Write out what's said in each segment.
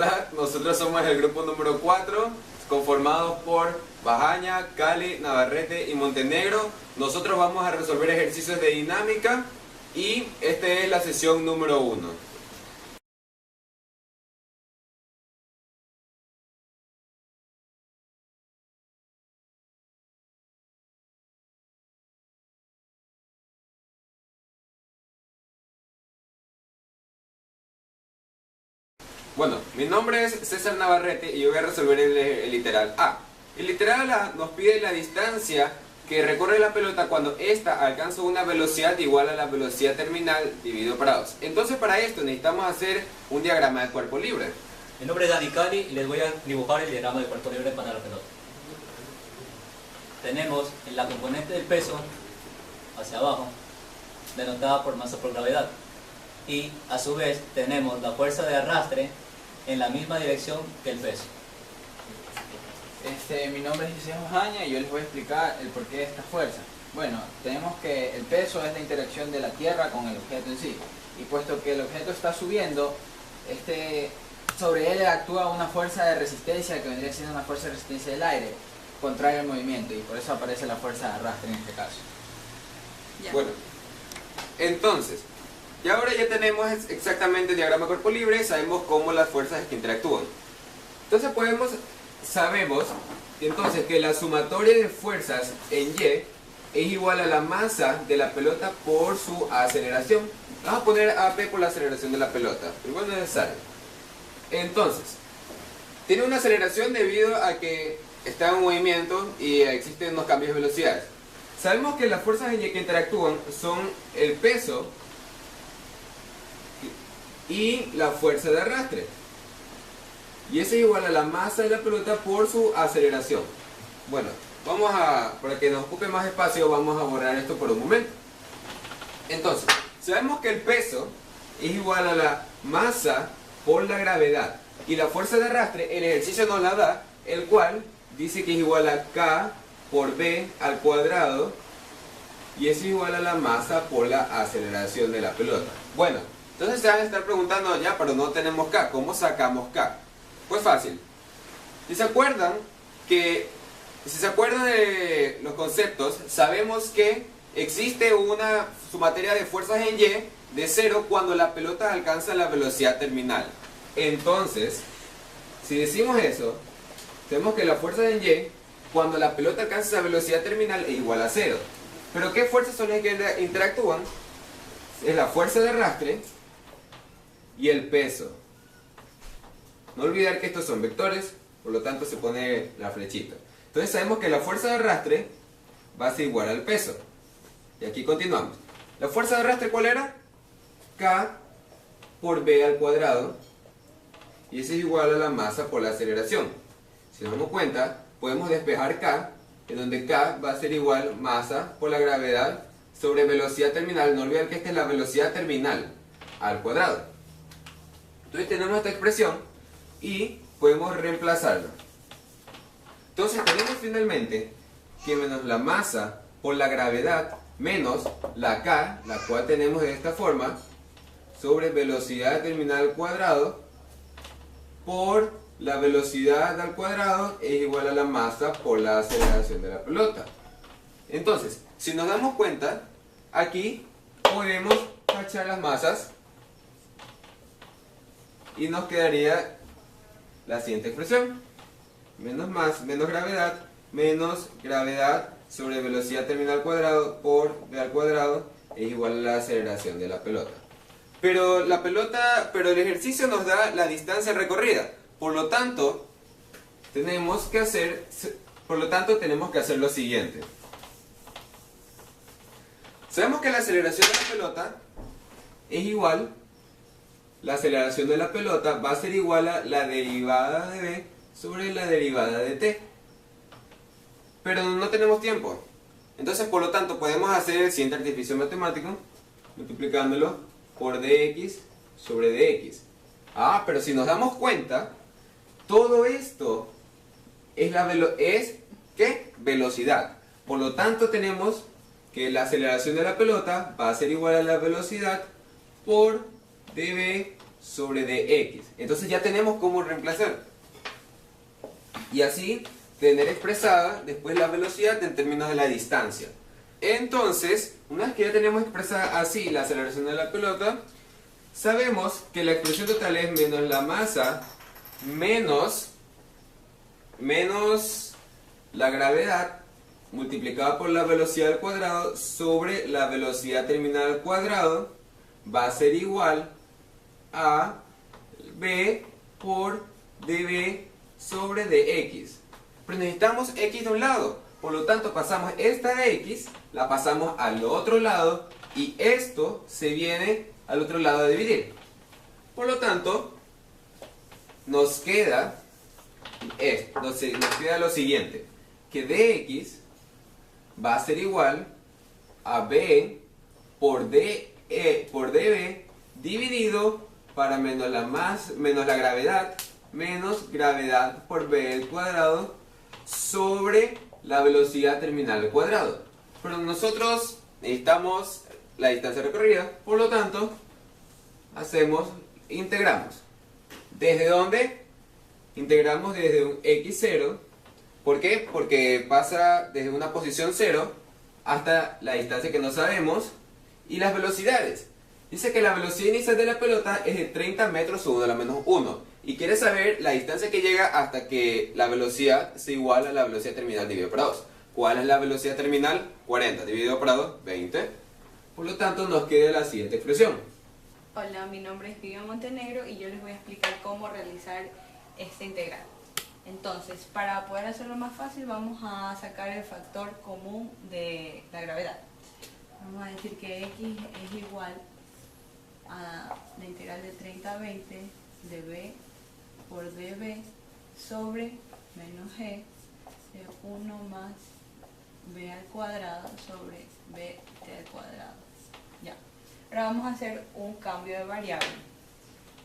Hola, nosotros somos el grupo número 4, conformados por Bajaña, Cali, Navarrete y Montenegro. Nosotros vamos a resolver ejercicios de dinámica y esta es la sesión número 1. Bueno, mi nombre es César Navarrete y yo voy a resolver el literal A. El literal A nos pide la distancia que recorre la pelota cuando ésta alcanza una velocidad igual a la velocidad terminal dividido para 2. Entonces para esto necesitamos hacer un diagrama de cuerpo libre. Mi nombre es Dani Cali y les voy a dibujar el diagrama de cuerpo libre para la pelota. Tenemos en la componente del peso hacia abajo, denotada por masa por gravedad. Y a su vez tenemos la fuerza de arrastre en la misma dirección que el peso. Mi nombre es Jesús Bajaña y yo les voy a explicar el porqué de esta fuerza. Bueno, tenemos que el peso es la interacción de la Tierra con el objeto en sí. Y puesto que el objeto está subiendo, sobre él actúa una fuerza de resistencia que vendría siendo una fuerza de resistencia del aire, contraria al movimiento, y por eso aparece la fuerza de arrastre en este caso. Bueno, entonces, y ahora ya tenemos exactamente el diagrama de cuerpo libre y sabemos cómo las fuerzas que interactúan. Entonces sabemos entonces que la sumatoria de fuerzas en Y es igual a la masa de la pelota por su aceleración. Vamos a poner AP por la aceleración de la pelota, pero igual no es necesario. Entonces, tiene una aceleración debido a que está en movimiento y existen unos cambios de velocidades. Sabemos que las fuerzas en Y que interactúan son el peso y la fuerza de arrastre. Y eso es igual a la masa de la pelota por su aceleración. Bueno, para que nos ocupe más espacio, vamos a borrar esto por un momento. Entonces, sabemos que el peso es igual a la masa por la gravedad. Y la fuerza de arrastre, el ejercicio nos la da, el cual dice que es igual a K por B al cuadrado. Y eso es igual a la masa por la aceleración de la pelota. Bueno, entonces se van a estar preguntando, ya, pero no tenemos K, ¿cómo sacamos K? Pues fácil. Si se acuerdan de los conceptos, sabemos que existe una sumatoria de fuerzas en Y de 0 cuando la pelota alcanza la velocidad terminal. Entonces, si decimos eso, sabemos que la fuerza en Y cuando la pelota alcanza esa velocidad terminal es igual a 0. Pero ¿qué fuerzas son las que interactúan? Es la fuerza de arrastre y el peso. No olvidar que estos son vectores, por lo tanto se pone la flechita. Entonces sabemos que la fuerza de arrastre va a ser igual al peso. Y aquí continuamos. ¿La fuerza de arrastre cuál era? K por B al cuadrado. Y eso es igual a la masa por la aceleración. Si nos damos cuenta, podemos despejar K, en donde K va a ser igual masa por la gravedad sobre velocidad terminal. No olviden que esta es la velocidad terminal al cuadrado. Entonces tenemos esta expresión y podemos reemplazarla. Entonces tenemos finalmente que menos la masa por la gravedad menos la K, la cual tenemos de esta forma, sobre velocidad terminal al cuadrado por la velocidad al cuadrado es igual a la masa por la aceleración de la pelota. Entonces, si nos damos cuenta, aquí podemos tachar las masas y nos quedaría la siguiente expresión: menos gravedad sobre velocidad terminal al cuadrado por v al cuadrado es igual a la aceleración de la pelota. Pero el ejercicio nos da la distancia recorrida. Por lo tanto, tenemos que hacer lo siguiente. Sabemos que la aceleración de la pelota es igual. La aceleración de la pelota va a ser igual a la derivada de v sobre la derivada de t. Pero no tenemos tiempo. Entonces, por lo tanto, podemos hacer el siguiente artificio matemático, multiplicándolo por dx sobre dx. Pero si nos damos cuenta, todo esto es velocidad. Por lo tanto, tenemos que la aceleración de la pelota va a ser igual a la velocidad por dv sobre dx. Entonces ya tenemos cómo reemplazar. Y así tener expresada después la velocidad en términos de la distancia. Entonces, una vez que ya tenemos expresada así la aceleración de la pelota, sabemos que la expresión total es menos la masa menos la gravedad multiplicada por la velocidad al cuadrado sobre la velocidad terminal al cuadrado va a ser igual a b por dv sobre dx. Pero necesitamos x de un lado, por lo tanto pasamos esta x, la pasamos al otro lado y esto se viene al otro lado a dividir. Por lo tanto, nos queda lo siguiente, que dx va a ser igual a b por dv dividido para menos la gravedad menos gravedad por b al cuadrado sobre la velocidad terminal al cuadrado. Pero nosotros necesitamos la distancia recorrida, por lo tanto integramos. ¿Desde dónde? Integramos desde un x0. ¿Por qué? Porque pasa desde una posición 0 hasta la distancia que no sabemos y las velocidades. Dice que la velocidad inicial de la pelota es de 30 metros segundo a la menos 1 y quiere saber la distancia que llega hasta que la velocidad se iguala a la velocidad terminal dividido por 2. ¿Cuál es la velocidad terminal? 40 dividido por 2, 20. Por lo tanto nos queda la siguiente expresión. Hola, mi nombre es Vivian Montenegro y yo les voy a explicar cómo realizar esta integral. Entonces, para poder hacerlo más fácil vamos a sacar el factor común de la gravedad. Vamos a decir que x es igual a la integral de 30 a 20 de b por dv sobre menos g de 1 más b al cuadrado sobre bt al cuadrado. Ya. Ahora vamos a hacer un cambio de variable.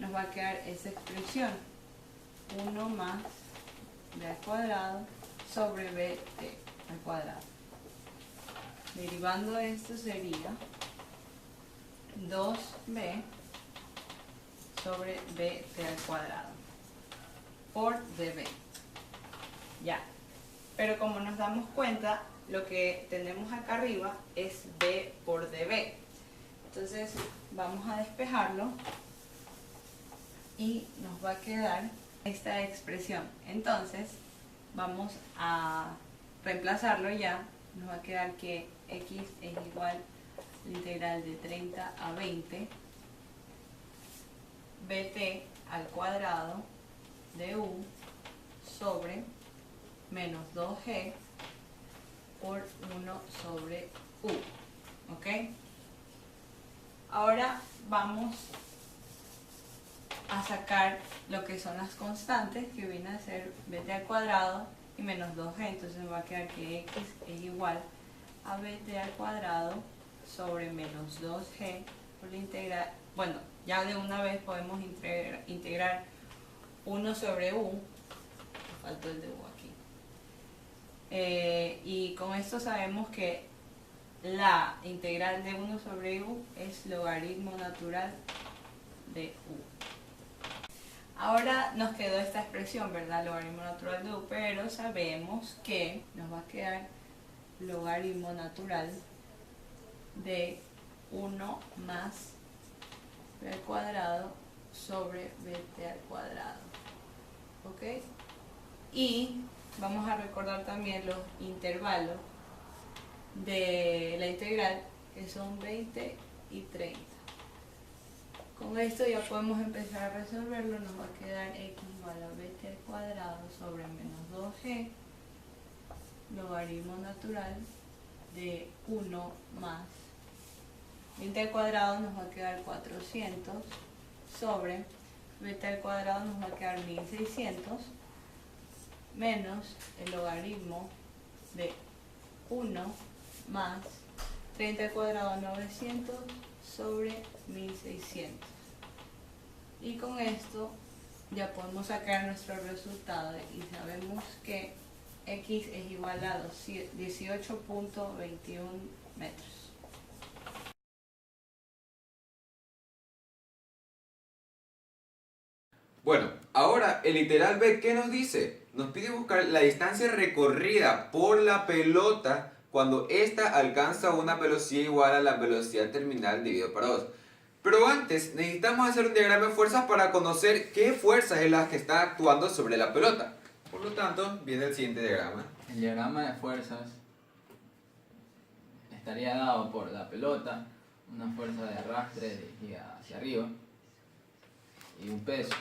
Nos va a quedar esa expresión, 1 más b al cuadrado sobre bt al cuadrado. Derivando esto sería 2b sobre bt al cuadrado por dv. Ya. Pero como nos damos cuenta, lo que tenemos acá arriba es b por dv. Entonces vamos a despejarlo y nos va a quedar esta expresión. Entonces vamos a reemplazarlo ya. Nos va a quedar que x es igual a la integral de 30 a 20 bt al cuadrado de u sobre menos 2g por 1 sobre u. ¿Ok? Ahora vamos a sacar lo que son las constantes, que viene a ser bt al cuadrado y menos 2g. Entonces me va a quedar que x es igual a bt al cuadrado sobre menos 2g por la integral. Bueno, ya de una vez podemos integrar 1 sobre u. Faltó el de u aquí. Y con esto sabemos que la integral de 1 sobre u es logaritmo natural de u. Ahora nos quedó esta expresión, ¿verdad? Logaritmo natural de u, pero sabemos que nos va a quedar logaritmo natural de 1 más b al cuadrado sobre bt al cuadrado. ¿Ok? Y vamos a recordar también los intervalos de la integral, que son 20 y 30. Con esto ya podemos empezar a resolverlo. Nos va a quedar x igual a bt al cuadrado sobre menos 2g logaritmo natural de 1 más 20 al cuadrado nos va a quedar 400 sobre bt al cuadrado nos va a quedar 1600 menos el logaritmo de 1 más 30 al cuadrado 900 sobre 1600. Y con esto ya podemos sacar nuestro resultado y sabemos que x es igual a 18.21 metros. Bueno, ahora el literal B, ¿qué nos dice? Nos pide buscar la distancia recorrida por la pelota cuando ésta alcanza una velocidad igual a la velocidad terminal dividido por 2. Pero antes necesitamos hacer un diagrama de fuerzas para conocer qué fuerzas es las que están actuando sobre la pelota. Por lo tanto, viene el siguiente diagrama. El diagrama de fuerzas estaría dado por la pelota, una fuerza de arrastre dirigida hacia arriba y un peso.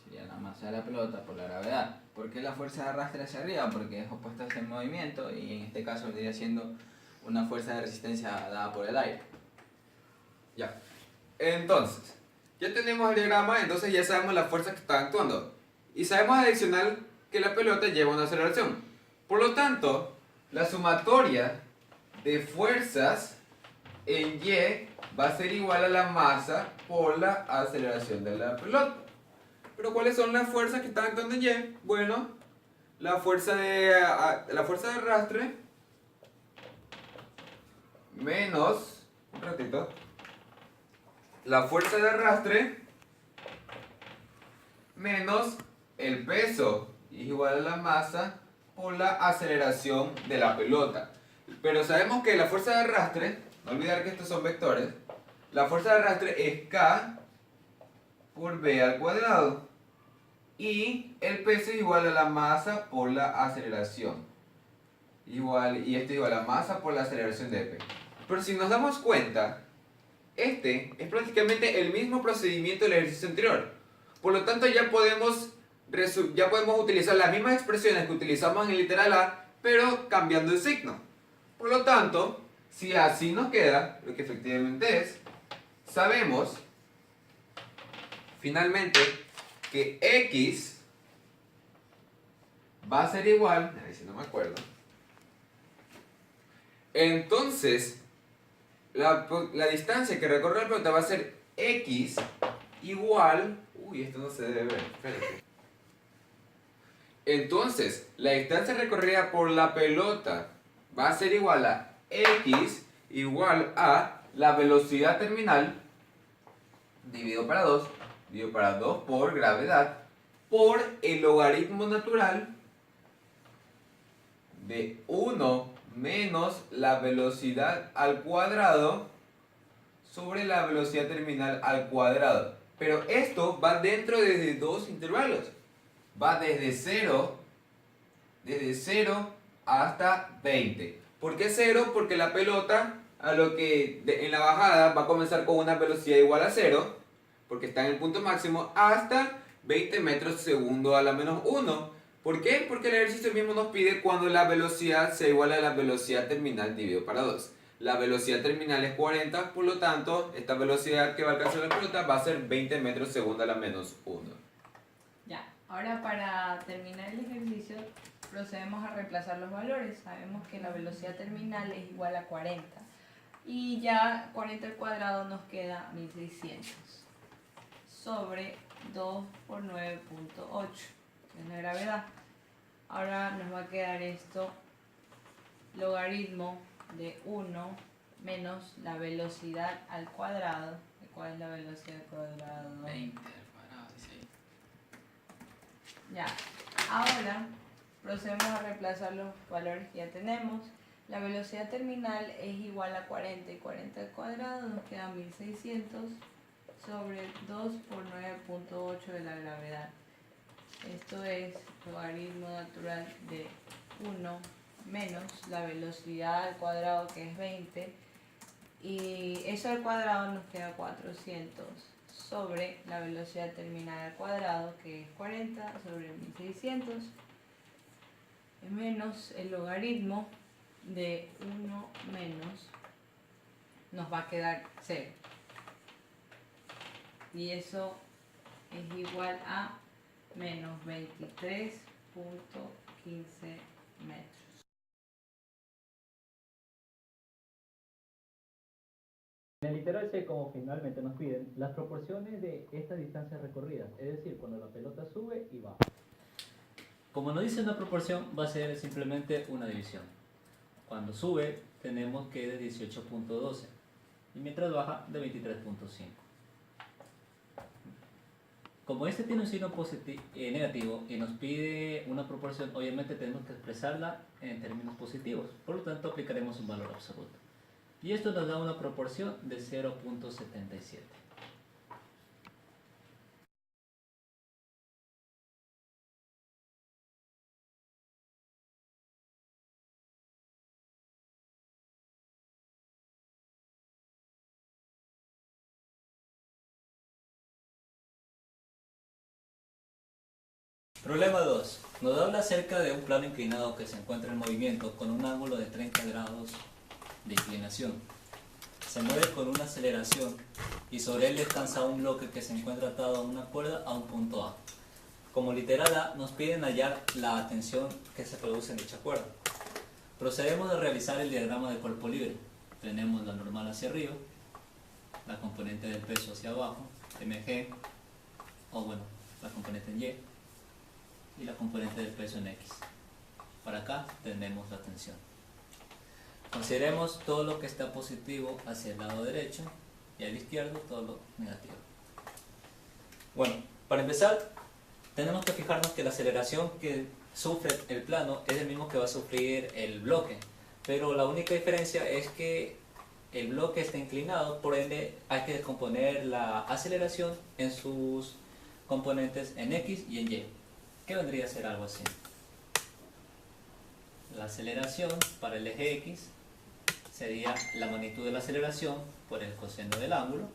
Sería la masa de la pelota por la gravedad. ¿Por qué la fuerza de arrastre hacia arriba? Porque es opuesta a ese movimiento y en este caso vendría siendo una fuerza de resistencia dada por el aire. Ya. Entonces, ya tenemos el diagrama, entonces ya sabemos las fuerzas que están actuando. Y sabemos adicional que la pelota lleva una aceleración. Por lo tanto, la sumatoria de fuerzas en Y va a ser igual a la masa por la aceleración de la pelota. Pero ¿cuáles son las fuerzas que están actuando en Y? Bueno, la fuerza de arrastre menos, un ratito, la fuerza de arrastre menos el peso es igual a la masa por la aceleración de la pelota. Pero sabemos que la fuerza de arrastre, no olvidar que estos son vectores, la fuerza de arrastre es K por B al cuadrado y el peso es igual a la masa por la aceleración. Y esto es igual a la masa por la aceleración de P. Pero si nos damos cuenta, este es prácticamente el mismo procedimiento del ejercicio anterior. Por lo tanto, ya podemos utilizar las mismas expresiones que utilizamos en el literal A, pero cambiando el signo. Por lo tanto, si así nos queda, lo que efectivamente es, sabemos finalmente que X va a ser igual, a ver si no me acuerdo. Entonces, la distancia que recorre la pelota va a ser X igual... Uy, esto no se debe ver, espérate. Entonces, la distancia recorrida por la pelota va a ser igual a X igual a la velocidad terminal dividido para 2 por gravedad por el logaritmo natural de 1 menos la velocidad al cuadrado sobre la velocidad terminal al cuadrado. Pero esto va dentro de dos intervalos. Va desde 0 hasta 20. ¿Por qué 0? Porque la pelota en la bajada va a comenzar con una velocidad igual a 0, porque está en el punto máximo, hasta 20 metros segundo a la menos 1. ¿Por qué? Porque el ejercicio mismo nos pide cuando la velocidad sea igual a la velocidad terminal dividido para 2. La velocidad terminal es 40, por lo tanto, esta velocidad que va a alcanzar la pelota va a ser 20 metros segundo a la menos 1. Ya, ahora para terminar el ejercicio procedemos a reemplazar los valores. Sabemos que la velocidad terminal es igual a 40 y ya 40 al cuadrado nos queda 1600 sobre 2 por 9.8, que es la gravedad. Ahora nos va a quedar esto, logaritmo de 1 menos la velocidad al cuadrado. ¿Cuál es la velocidad al cuadrado? 20 al cuadrado, 16. Ya, ahora procedemos a reemplazar los valores que ya tenemos. La velocidad terminal es igual a 40 y 40 al cuadrado nos queda 1600 sobre 2 por 9.8 de la gravedad. Esto es logaritmo natural de 1 menos la velocidad al cuadrado, que es 20, y eso al cuadrado nos queda 400 sobre la velocidad terminal al cuadrado, que es 40 sobre 1600, menos el logaritmo de 1 menos, nos va a quedar 0. Y eso es igual a menos 23.15 metros. En el literal C, como finalmente nos piden, las proporciones de estas distancias recorridas, es decir, cuando la pelota sube y baja. Como nos dice una proporción, va a ser simplemente una división. Cuando sube, tenemos que de 18.12 y mientras baja, de 23.5. Como este tiene un signo negativo y nos pide una proporción, obviamente tenemos que expresarla en términos positivos. Por lo tanto, aplicaremos un valor absoluto. Y esto nos da una proporción de 0.77. Problema 2. Nos habla acerca de un plano inclinado que se encuentra en movimiento con un ángulo de 30 grados de inclinación. Se mueve con una aceleración y sobre él descansa un bloque que se encuentra atado a una cuerda a un punto A. Como literal A, nos piden hallar la tensión que se produce en dicha cuerda. Procedemos a realizar el diagrama de cuerpo libre. Tenemos la normal hacia arriba, la componente del peso hacia abajo, mg, la componente en y la componente del peso en x. Para acá tenemos la tensión. Consideremos todo lo que está positivo hacia el lado derecho y al izquierdo todo lo negativo. Bueno, para empezar tenemos que fijarnos que la aceleración que sufre el plano es el mismo que va a sufrir el bloque, pero la única diferencia es que el bloque está inclinado, por ende hay que descomponer la aceleración en sus componentes en x y en y. ¿Qué vendría a ser algo así? La aceleración para el eje x sería la magnitud de la aceleración por el coseno del ángulo,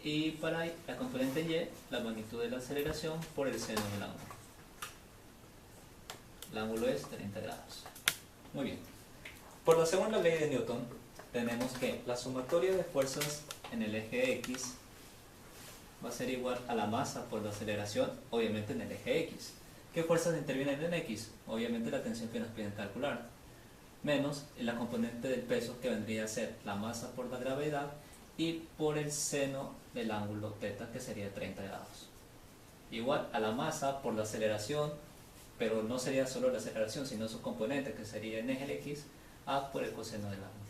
y para la componente y, la magnitud de la aceleración por el seno del ángulo. El ángulo es 30 grados. Muy bien. Por la segunda ley de Newton, tenemos que la sumatoria de fuerzas en el eje x va a ser igual a la masa por la aceleración, obviamente en el eje x. ¿Qué fuerzas intervienen en x? Obviamente la tensión que nos piden calcular, menos la componente del peso, que vendría a ser la masa por la gravedad y por el seno del ángulo θ, que sería 30 grados. Igual a la masa por la aceleración, pero no sería solo la aceleración, sino su componente, que sería en eje x, a por el coseno del ángulo.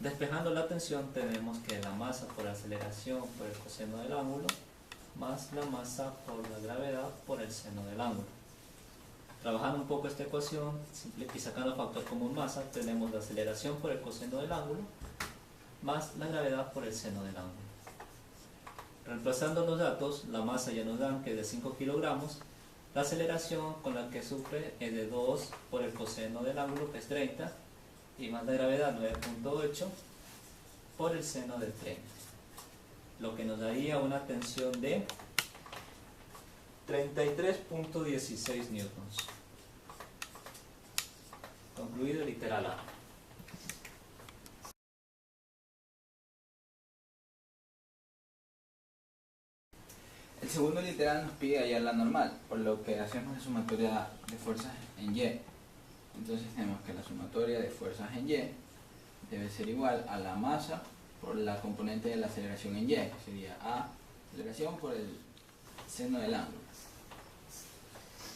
Despejando la tensión, tenemos que la masa por la aceleración por el coseno del ángulo más la masa por la gravedad por el seno del ángulo. Trabajando un poco esta ecuación y sacando factor común masa, tenemos la aceleración por el coseno del ángulo más la gravedad por el seno del ángulo. Reemplazando los datos, la masa ya nos dan que es de 5 kilogramos, la aceleración con la que sufre es de 2 por el coseno del ángulo, que es 30, y más la gravedad 9.8 por el seno del 30, lo que nos daría una tensión de 33.16 newtons. Concluido el literal A. El segundo literal nos pide hallar la normal, por lo que hacemos la sumatoria de fuerzas en y. Entonces tenemos que la sumatoria de fuerzas en y debe ser igual a la masa por la componente de la aceleración en y, que sería A, aceleración por el seno del ángulo.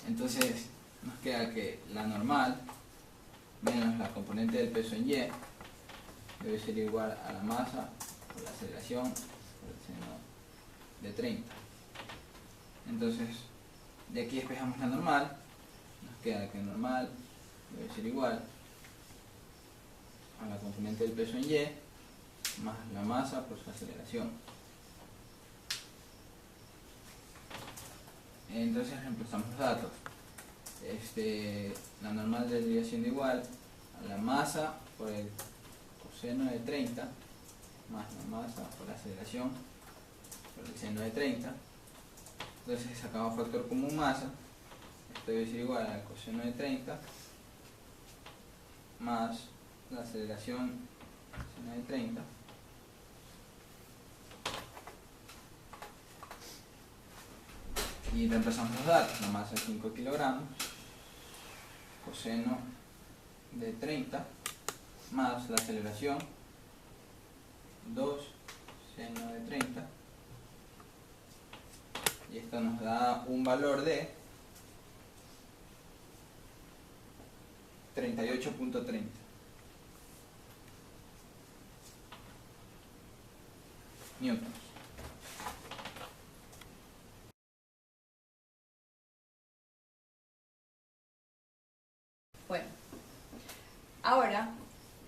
Entonces nos queda que la normal menos la componente del peso en y debe ser igual a la masa por la aceleración por el seno de 30. Entonces de aquí despejamos la normal, nos queda que normal debe ser igual a la componente del peso en y más la masa por su aceleración. Entonces reemplazamos los datos. La normal vendría siendo igual a la masa por el coseno de 30 más la masa por la aceleración por el seno de 30. Entonces sacamos factor común masa, esto debe ser igual al coseno de 30 más la aceleración seno de 30 y reemplazamos los datos. La masa es 5 kilogramos, coseno de 30 más la aceleración 2 seno de 30, y esto nos da un valor de 38.30 newtons. Ahora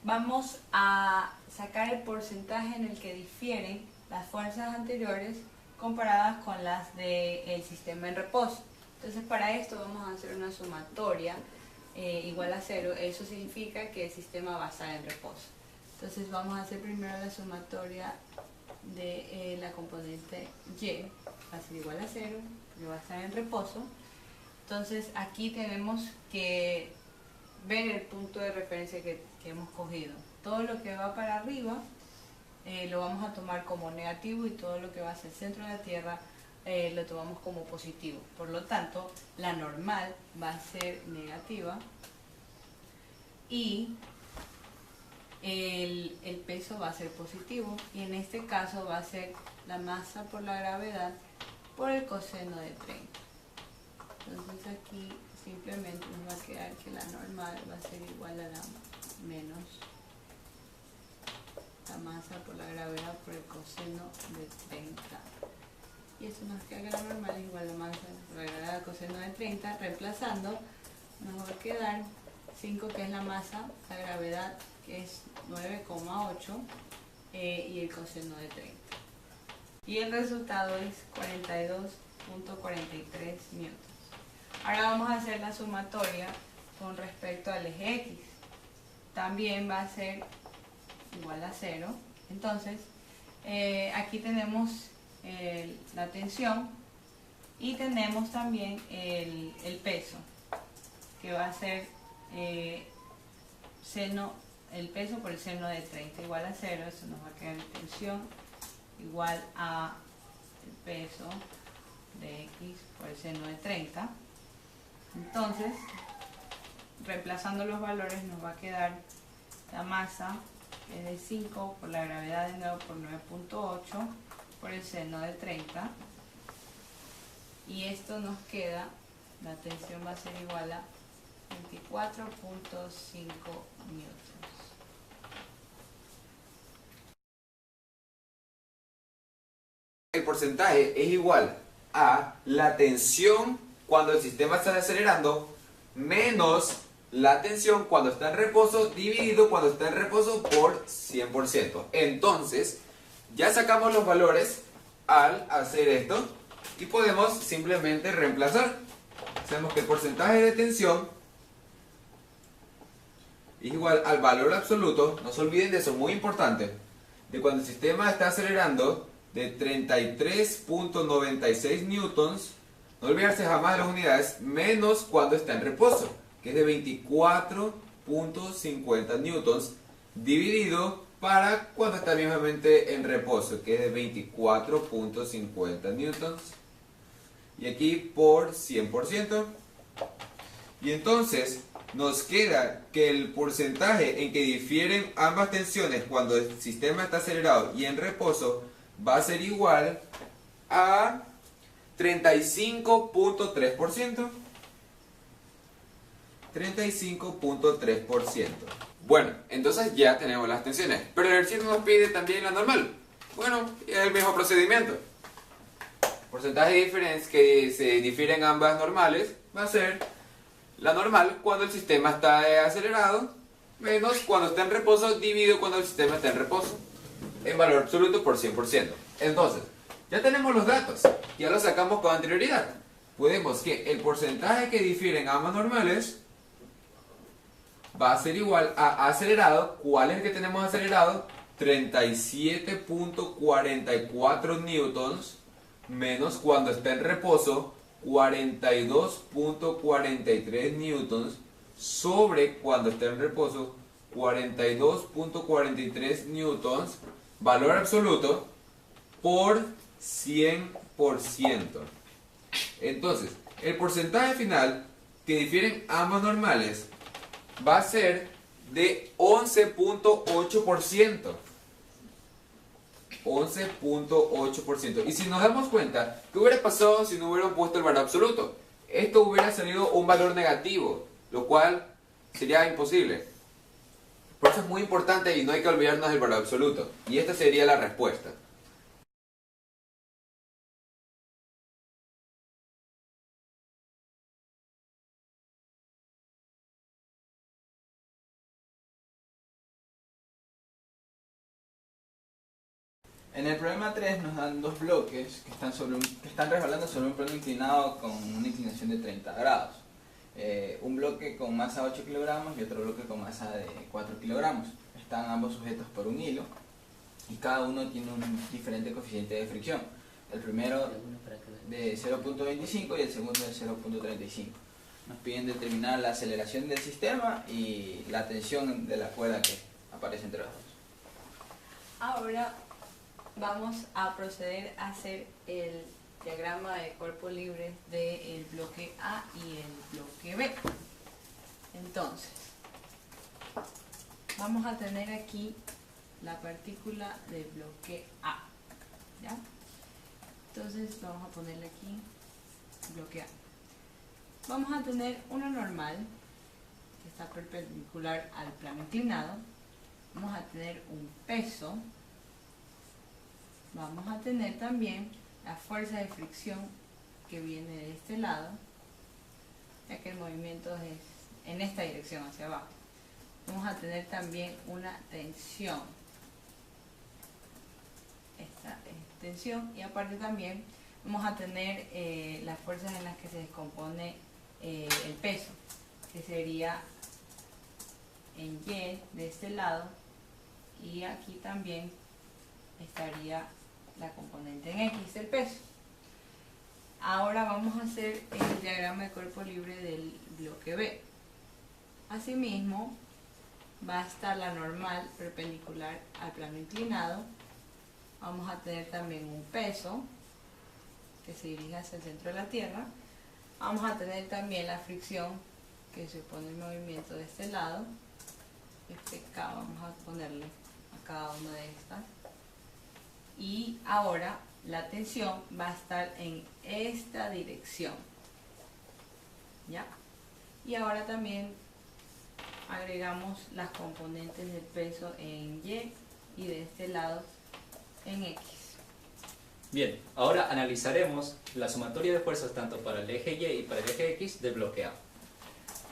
vamos a sacar el porcentaje en el que difieren las fuerzas anteriores comparadas con las del sistema en reposo. Entonces para esto vamos a hacer una sumatoria igual a 0. Eso significa que el sistema va a estar en reposo. Entonces vamos a hacer primero la sumatoria de la componente y, va a ser igual a 0, porque va a estar en reposo. Entonces aquí tenemos que ver el punto de referencia que hemos cogido. Todo lo que va para arriba lo vamos a tomar como negativo y todo lo que va hacia el centro de la Tierra lo tomamos como positivo. Por lo tanto, la normal va a ser negativa y el peso va a ser positivo, y en este caso va a ser la masa por la gravedad por el coseno de 30. Entonces aquí simplemente nos va a quedar que la normal va a ser igual a la menos la masa por la gravedad por el coseno de 30. Y eso nos queda que la normal es igual a la masa por la gravedad del coseno de 30. Reemplazando, nos va a quedar 5, que es la masa, la gravedad, que es 9,8, y el coseno de 30. Y el resultado es 42.43 newtons. Ahora vamos a hacer la sumatoria con respecto al eje X. También va a ser igual a 0. Entonces, aquí tenemos la tensión y tenemos también el peso, que va a ser el peso por el seno de 30 igual a 0. Eso nos va a quedar tensión igual a el peso de X por el seno de 30. Entonces, reemplazando los valores, nos va a quedar la masa, que es de 5, por la gravedad de nuevo por 9.8 por el seno de 30. Y esto nos queda, la tensión va a ser igual a 24.5 newtons. El porcentaje es igual a la tensión cuando el sistema está acelerando menos la tensión cuando está en reposo dividido cuando está en reposo por 100%. Entonces, ya sacamos los valores al hacer esto y podemos simplemente reemplazar. Sabemos que el porcentaje de tensión es igual al valor absoluto, no se olviden de eso, muy importante, de cuando el sistema está acelerando de 33.96 newtons, no olvidarse jamás de las unidades, menos cuando está en reposo, que es de 24.50 newtons, dividido para cuando está mismamente en reposo, que es de 24.50 newtons, y aquí por 100%. Y entonces nos queda que el porcentaje en que difieren ambas tensiones cuando el sistema está acelerado y en reposo va a ser igual a 35.3%. 35.3%. Bueno, entonces ya tenemos las tensiones, pero el ejercicio nos pide también la normal. Bueno, es el mismo procedimiento. Porcentaje de diferencia que se difieren ambas normales va a ser la normal cuando el sistema está acelerado menos cuando está en reposo dividido cuando el sistema está en reposo en valor absoluto por 100%. Entonces, ya tenemos los datos, ya los sacamos con anterioridad. Podemos que el porcentaje que difieren ambas normales va a ser igual a acelerado. ¿Cuál es el que tenemos acelerado? 37.44 newtons menos cuando está en reposo 42.43 newtons sobre cuando está en reposo 42.43 newtons, valor absoluto por 100%. Entonces, el porcentaje final que difieren ambas normales va a ser de 11.8%. 11.8%. Y si nos damos cuenta, ¿qué hubiera pasado si no hubieran puesto el valor absoluto? Esto hubiera salido un valor negativo, lo cual sería imposible. Por eso es muy importante y no hay que olvidarnos del valor absoluto. Y esta sería la respuesta. En el problema 3 nos dan dos bloques que están resbalando sobre un plano inclinado con una inclinación de 30 grados. Un bloque con masa de 8 kilogramos y otro bloque con masa de 4 kilogramos. Están ambos sujetos por un hilo y cada uno tiene un diferente coeficiente de fricción. El primero de 0.25 y el segundo de 0.35. Nos piden determinar la aceleración del sistema y la tensión de la cuerda que aparece entre los dos. Ahora vamos a proceder a hacer el diagrama de cuerpo libre del bloque A y el bloque B. Entonces, vamos a tener aquí la partícula del bloque A, ¿ya? Entonces vamos a ponerle aquí bloque A. Vamos a tener una normal que está perpendicular al plano inclinado. Vamos a tener un peso. Vamos a tener también la fuerza de fricción que viene de este lado, ya que el movimiento es en esta dirección hacia abajo. Vamos a tener también una tensión. Esta es tensión, y aparte también vamos a tener las fuerzas en las que se descompone el peso, que sería en Y de este lado, y aquí también estaría la componente en X del peso. Ahora vamos a hacer el diagrama de cuerpo libre del bloque B. Asimismo, va a estar la normal perpendicular al plano inclinado. Vamos a tener también un peso que se dirige hacia el centro de la Tierra. Vamos a tener también la fricción que supone el movimiento de este lado. K vamos a ponerle a cada una de estas. Y ahora la tensión va a estar en esta dirección, ¿ya? Y ahora también agregamos las componentes del peso en Y y de este lado en X. Bien, ahora analizaremos la sumatoria de fuerzas tanto para el eje Y y para el eje X del bloque A.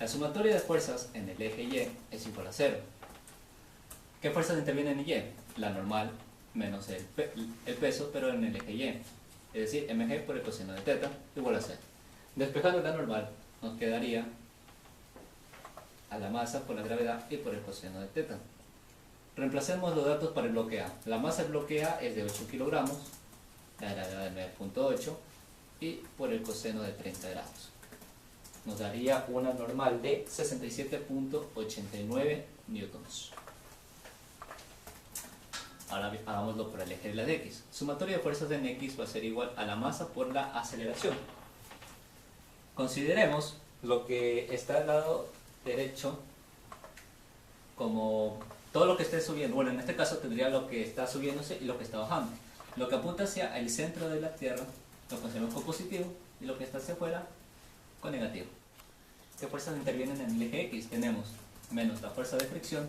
La sumatoria de fuerzas en el eje Y es igual a 0. ¿Qué fuerzas intervienen en Y? La normal menos el peso, pero en el eje Y. Es decir, mg por el coseno de teta igual a 0. Despejando la normal, nos quedaría a la masa por la gravedad y por el coseno de teta. Reemplacemos los datos para el bloque A. La masa del bloque A es de 8 kilogramos, la gravedad de 9.8 y por el coseno de 30 grados. Nos daría una normal de 67.89 newtons. Ahora hagámoslo por el eje de las X. Sumatoria de fuerzas en X va a ser igual a la masa por la aceleración. Consideremos lo que está al lado derecho como todo lo que esté subiendo. Bueno, en este caso tendría lo que está subiéndose y lo que está bajando. Lo que apunta hacia el centro de la Tierra lo consideramos con positivo y lo que está hacia afuera con negativo. ¿Qué fuerzas intervienen en el eje X? Tenemos menos la fuerza de fricción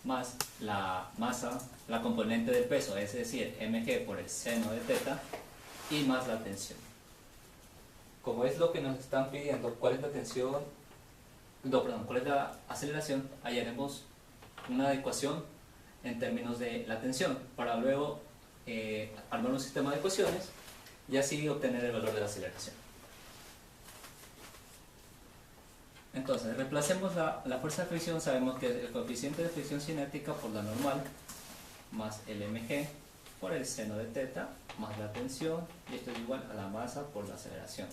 más la masa, la componente del peso, es decir, mg por el seno de teta, y más la tensión. Como es lo que nos están pidiendo, ¿cuál es la tensión? No, perdón, ¿cuál es la aceleración? Hallaremos una ecuación en términos de la tensión para luego armar un sistema de ecuaciones y así obtener el valor de la aceleración. Entonces, reemplacemos la fuerza de fricción. Sabemos que es el coeficiente de fricción cinética por la normal más el mg por el seno de teta más la tensión, y esto es igual a la masa por la aceleración.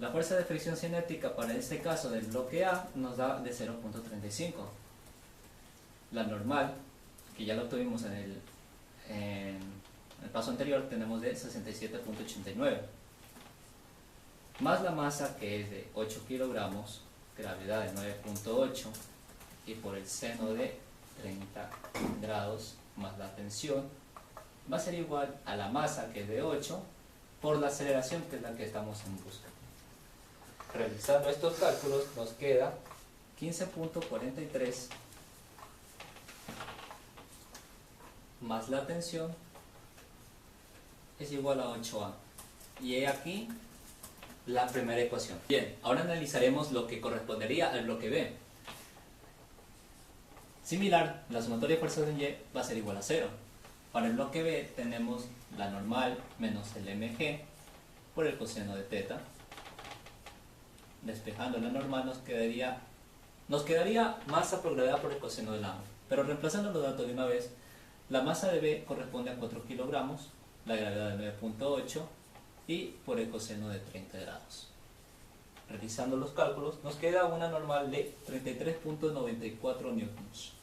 La fuerza de fricción cinética para este caso del bloque A nos da de 0.35. La normal, que ya lo obtuvimos en el paso anterior, tenemos de 67.89. Más la masa, que es de 8 kilogramos, gravedad de 9.8 y por el seno de 30 grados más la tensión, va a ser igual a la masa, que es de 8, por la aceleración, que es la que estamos en busca. Realizando estos cálculos nos queda 15.43 más la tensión es igual a 8A. Y he aquí la primera ecuación. Bien, ahora analizaremos lo que correspondería al bloque B. Similar, la sumatoria de fuerzas en Y va a ser igual a 0. Para el bloque B tenemos la normal menos el mg por el coseno de teta. Despejando la normal nos quedaría masa por gravedad por el coseno del ángulo. Pero reemplazando los datos de una vez, la masa de B corresponde a 4 kilogramos, la gravedad de 9.8 y por el coseno de 30 grados. Realizando los cálculos, nos queda una normal de 33.94 newtons.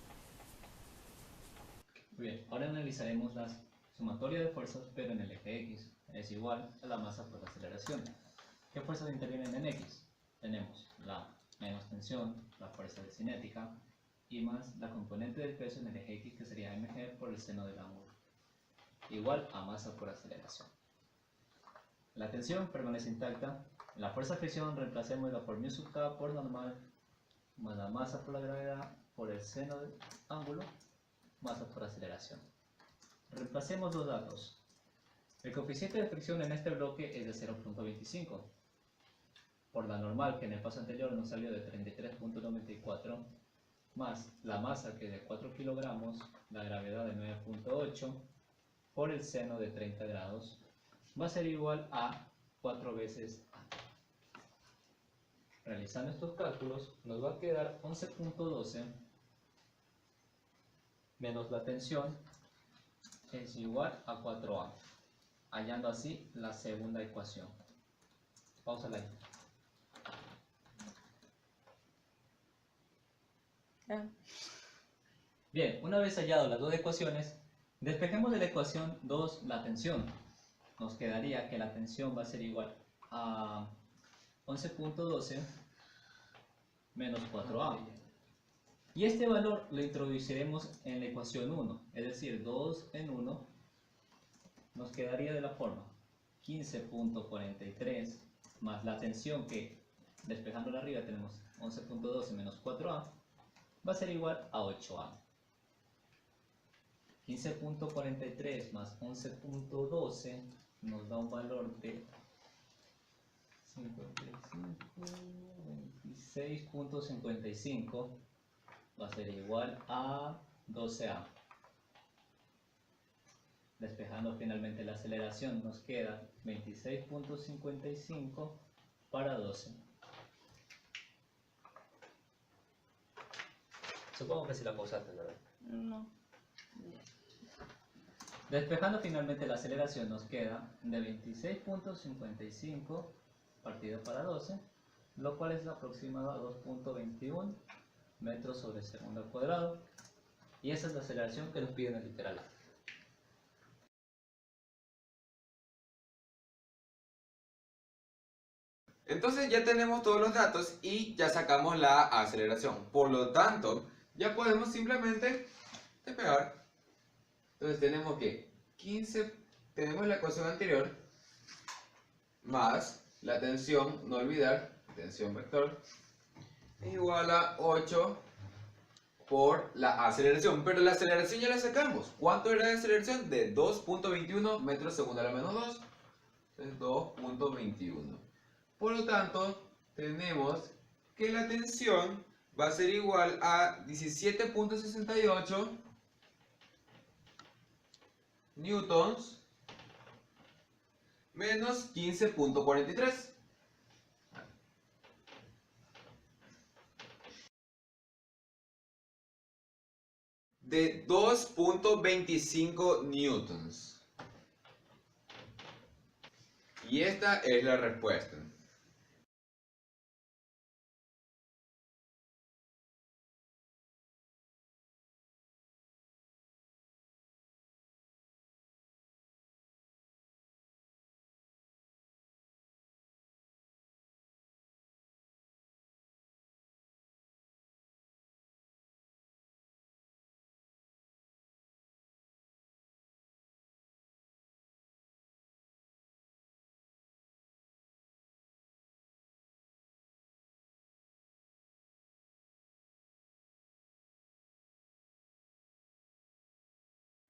Bien, ahora analizaremos la sumatoria de fuerzas, pero en el eje X es igual a la masa por la aceleración. ¿Qué fuerzas intervienen en X? Tenemos la menos tensión, la fuerza de cinética, y más la componente del peso en el eje X, que sería mg por el seno del ángulo, igual a masa por aceleración. La tensión permanece intacta. La fuerza de fricción reemplacémosla por mu sub k por normal, más la masa por la gravedad por el seno del ángulo, masa por aceleración. Reemplacemos los datos. El coeficiente de fricción en este bloque es de 0.25. Por la normal, que en el paso anterior nos salió de 33.94, más la masa, que es de 4 kilogramos, la gravedad de 9.8, por el seno de 30 grados, va a ser igual a 4 veces A. Realizando estos cálculos, nos va a quedar 11.12 menos la tensión es igual a 4A, hallando así la segunda ecuación. Pausa ahí. Bien, una vez hallado las dos ecuaciones, despejemos de la ecuación 2 la tensión. Nos quedaría que la tensión va a ser igual a 11.12 menos 4A. Y este valor lo introduciremos en la ecuación 1, es decir, 2 en 1 nos quedaría de la forma 15.43 más la tensión, que despejándola arriba tenemos 11.12 menos 4A, va a ser igual a 8A. 15.43 más 11.12 nos da un valor de 26.55, va a ser igual a 12A. Despejando finalmente la aceleración, nos queda 26.55 para 12. Supongo que si la pausaste, ¿verdad? No. Despejando finalmente la aceleración, nos queda de 26.55 partido para 12, lo cual es aproximado a 2.21 metros sobre segundo al cuadrado, y esa es la aceleración que nos pide en el literal A. Entonces ya tenemos todos los datos y ya sacamos la aceleración. Por lo tanto, ya podemos simplemente despegar. Entonces tenemos que 15, tenemos la ecuación anterior, más la tensión, no olvidar, tensión vector, es igual a 8 por la aceleración. Pero la aceleración ya la sacamos. ¿Cuánto era la aceleración? De 2.21 metros segundo a la menos 2. Entonces 2.21. Por lo tanto, tenemos que la tensión va a ser igual a 17.68 newtons menos 15.43. De 2.25 newtons. Y esta es la respuesta.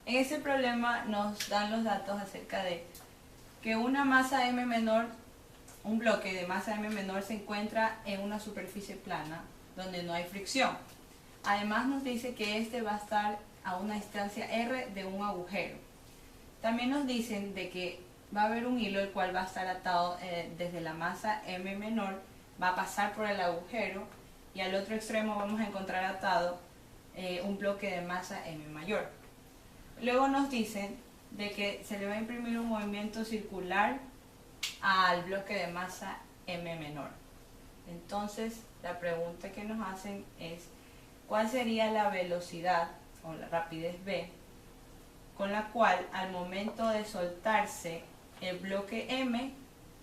En ese problema nos dan los datos acerca de que una masa M menor, un bloque de masa M menor se encuentra en una superficie plana donde no hay fricción. Además nos dice que este va a estar a una distancia R de un agujero. También nos dicen de que va a haber un hilo el cual va a estar atado desde la masa M menor, va a pasar por el agujero y al otro extremo vamos a encontrar atado un bloque de masa M mayor. Luego nos dicen de que se le va a imprimir un movimiento circular al bloque de masa M menor. Entonces la pregunta que nos hacen es ¿cuál sería la velocidad o la rapidez V con la cual al momento de soltarse el bloque M,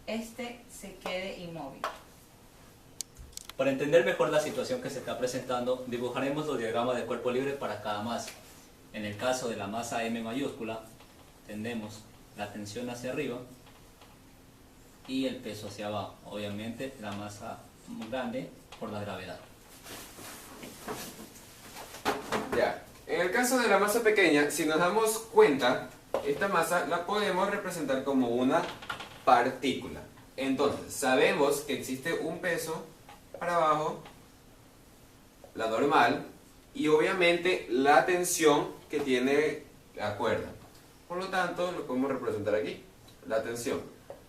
este se quede inmóvil? Para entender mejor la situación que se está presentando, dibujaremos los diagramas de cuerpo libre para cada masa. En el caso de la masa M mayúscula, tendremos la tensión hacia arriba y el peso hacia abajo. Obviamente la masa grande por la gravedad. Ya. En el caso de la masa pequeña, si nos damos cuenta, esta masa la podemos representar como una partícula. Entonces, sabemos que existe un peso para abajo, la normal, y obviamente la tensión que tiene la cuerda. Por lo tanto, lo podemos representar aquí, la tensión,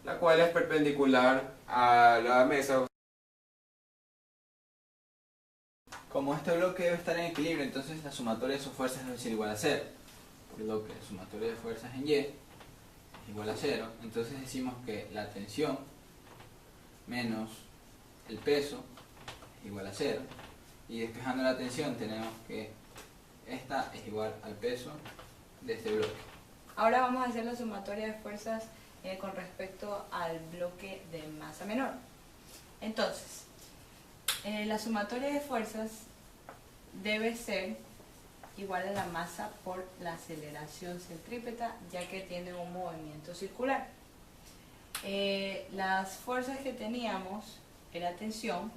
la cual es perpendicular a la mesa. Como este bloque debe estar en equilibrio, entonces la sumatoria de sus fuerzas debe ser igual a 0. Por lo que la sumatoria de fuerzas en Y es igual a 0. Entonces decimos que la tensión menos el peso es igual a 0. Y despejando la tensión tenemos que esta es igual al peso de este bloque. Ahora vamos a hacer la sumatoria de fuerzas con respecto al bloque de masa menor. Entonces, la sumatoria de fuerzas debe ser igual a la masa por la aceleración centrípeta, ya que tiene un movimiento circular. Las fuerzas que teníamos era tensión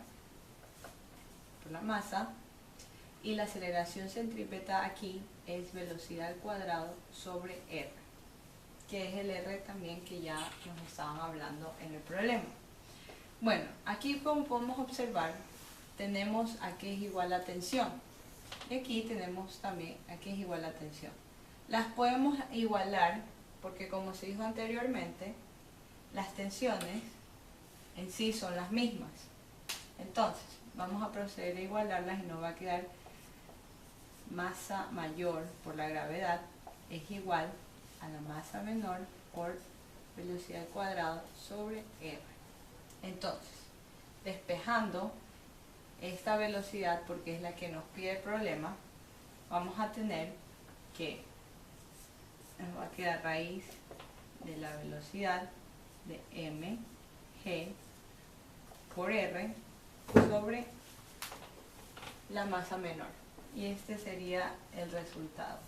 por la masa y la aceleración centrípeta aquí es velocidad al cuadrado sobre R, que es el R también que ya nos estaban hablando en el problema. Bueno, aquí como podemos observar, tenemos a qué es igual la tensión. Y aquí tenemos también a qué es igual la tensión. Las podemos igualar porque, como se dijo anteriormente, las tensiones en sí son las mismas. Entonces, vamos a proceder a igualarlas y nos va a quedar masa mayor por la gravedad es igual a la masa menor por velocidad al cuadrado sobre R. Entonces, despejando esta velocidad, porque es la que nos pide el problema, vamos a tener que nos va a quedar raíz de la velocidad de mg por r sobre la masa menor, y este sería el resultado.